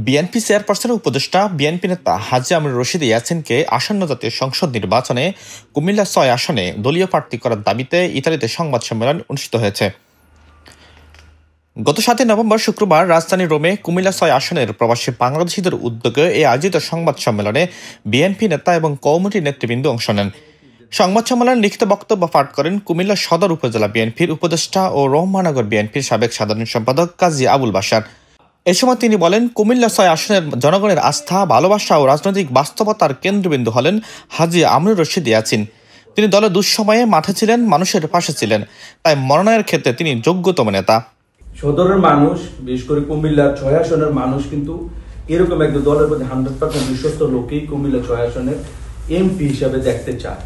BNP চেয়ারপারসনের উপদেষ্টা BNP নেতা হাজী আমিনুর রশিদ ইয়াছিনকে আসন্ন জাতীয় সংসদ নির্বাচনে কুমিল্লা ৬ আসনে দলীয় প্রার্থী করার দাবিতে ইতালিতে সংবাদ সম্মেলন অনুষ্ঠিত হয়েছে। গত ৭ নভেম্বর শুক্রবার রাজধানী রোমে কুমিল্লা ৬ আসনের প্রবাসী বাংলাদেশিদের উদ্যোগে এই আয়োজিত সংবাদ সম্মেলনে বিএনপি নেতা এবং কমিটির নেতৃবৃন্দ অংশ নেন। সংবাদ সম্মেলনে লিখিত বক্তব্য পাঠ করেন কুমিল্লা সদর উপজেলা বিএনপির উপদেষ্টা ও রহমানগর বিএনপির সাবেক সাধারণ সম্পাদক কাজী আবুল বাশার। এ সময় তিনি বলেন, কুমিল্লা ৬ আসনের জনগণের আস্থা, ভালোবাসা ও রাজনৈতিক বাস্তবতার কেন্দ্রবিন্দু হলেন হাজী আমিনুর রশিদ ইয়াছিন। তিনি দলের দুঃসময়ে মাঠে ছিলেন, মানুষের পাশে ছিলেন, তাই মনোনয়নের ক্ষেত্রে তিনি যোগ্যতম নেতা। সদরের মানুষ, বিশেষ করে কুমিল্লার ৬ আসনের মানুষ কিন্তু এরকম একটা দলের প্রতি 100% বিশ্বস্ত লোকেই কুমিল্লা ৬ আসনের এমপি হিসাবে দেখতে চায়।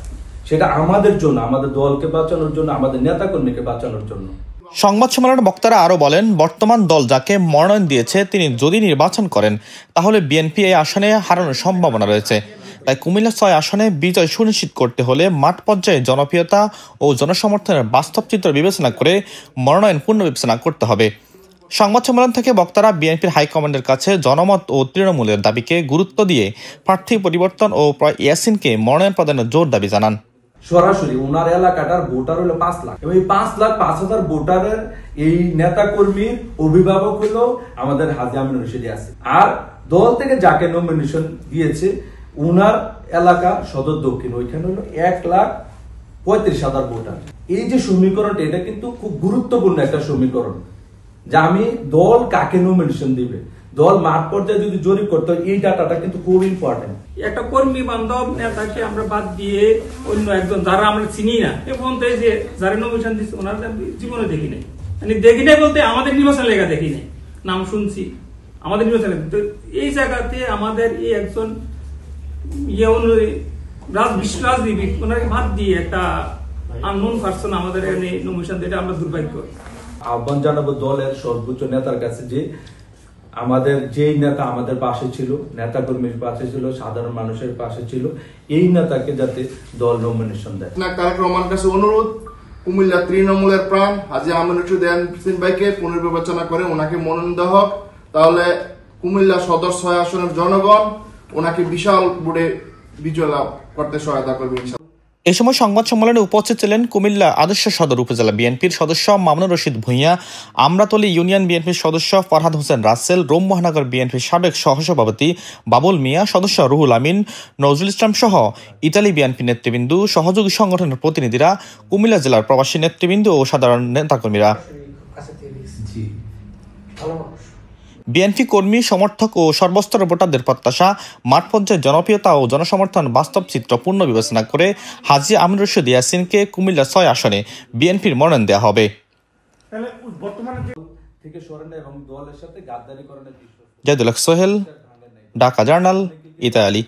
সেটা আমাদের জন্য, আমাদের দলকে বাঁচানোর জন্য, আমাদের নেতাকর্মীকে বাঁচানোর জন্য। সংবাদ সম্মেলনে বক্তারা আরও বলেন, বর্তমান দল যাকে মনোনয়ন দিয়েছে তিনি যদি নির্বাচন করেন তাহলে বিএনপি এই আসনে হারানোর সম্ভাবনা রয়েছে। তাই কুমিল্লা ৬ আসনে বিজয় সুনিশ্চিত করতে হলে মাঠ পর্যায়ে জনপ্রিয়তা ও জনসমর্থনের বাস্তব চিত্র বিবেচনা করে মনোনয়ন পুনর্বিবেচনা করতে হবে। সংবাদ সম্মেলন থেকে বক্তারা বিএনপির হাইকমান্ডের কাছে জনমত ও তৃণমূলের দাবিকে গুরুত্ব দিয়ে প্রার্থী পরিবর্তন ও ইয়াছিনকে মনোনয়ন প্রদানের জোর দাবি জানান। সরাসরি ওনার এলাকাটার ভোটার হলো ৫ লাখ এবং এই ৫,০৫,০০০ ভোটারের এই নেতা কর্মীর অভিভাবক হলো আমাদের হাজী আমিনুর রশিদ ইয়াছিন। আর দল থেকে যাকে নমিনেশন দিয়েছে উনার এলাকা সদর দক্ষিণ, ওইখানে হলো ১,৩৫,০০০ ভোটার। এই যে সমীকরণটা, এটা কিন্তু খুব গুরুত্বপূর্ণ একটা সমীকরণ, যে আমি দল কাকে নমিনেশন দিবে, দল মাঠ পর্যায়ে যদি জরিপ করতে হয়, এই ডাটাটা কিন্তু খুব ইম্পর্টেন্ট। একটা কর্মী বান্ধব নেতাকে আমরা বাদ দিয়ে অন্য একজন যারা আমরা চিনি না এবং যে যারা নমিনেশন দিচ্ছে ওনার জীবনে দেখি নাই, মানে দেখি নাই বলতে আমাদের নির্বাচন লেখা দেখি নাই, নাম শুনছি আমাদের নির্বাচন। তো এই জায়গাতে আমাদের এই একজন বিশ্ব রাজনীতিবিদ ওনাকে বাদ দিয়ে একটা আননোন পারসন আমাদের নমিনেশন দিতে আমরা দুর্ভাগ্য। আহ্বান জানাবো দলের সর্বোচ্চ নেতার কাছে যে আমাদের যেই নেতা আমাদের পাশে ছিল, নেতা কর্মীর পাশে ছিল, সাধারণ মানুষের পাশে ছিল, এই নেতাকে যাতে দল নমিনেশন দেয়। তারেক রহমানের কাছে অনুরোধ, কুমিল্লা তৃণমূলের প্রাণ হাজী আমিনুর রশিদ ইয়াছিন ভাইকে পুনর্বিবেচনা করে ওনাকে মনোনয়ন দেওয়া হোক, তাহলে কুমিল্লা সদর ৬ আসনের জনগণ ওনাকে বিশাল ভোটে বিজয় লাভ করতে সহায়তা করবে। এ সময় সংবাদ সম্মেলনে উপস্থিত ছিলেন কুমিল্লা আদর্শ সদর উপজেলা বিএনপির সদস্য মামুনুর রশিদ ভূঁইয়া, আমরাতলী ইউনিয়ন বিএনপির সদস্য ফরহাদ হোসেন রাসেল, রোম মহানগর বিএনপির সাবেক সহসভাপতি বাবুল মিয়া, সদস্য রুহুল আমিন, নজরুল ইসলাম সহ ইতালি বিএনপি নেতৃবৃন্দ, সহযোগী সংগঠনের প্রতিনিধিরা, কুমিল্লা জেলার প্রবাসী নেতৃবৃন্দ ও সাধারণ নেতাকর্মীরা। বিএনপি কর্মী, সমর্থক ও সর্বস্তরের ভোটারদের প্রত্যাশা, মাঠ পর্যায়ে জনপ্রিয়তা ও জনসমর্থন বাস্তব চিত্র পূর্ণ বিবেচনা করে হাজী আমিনুর রশিদ ইয়াছিনকে কুমিল্লা ৬ আসনে বিএনপির মনোনয়ন দেওয়া হবে। জাহিদুল হক সোহেল, ঢাকা জার্নাল, ইতালি।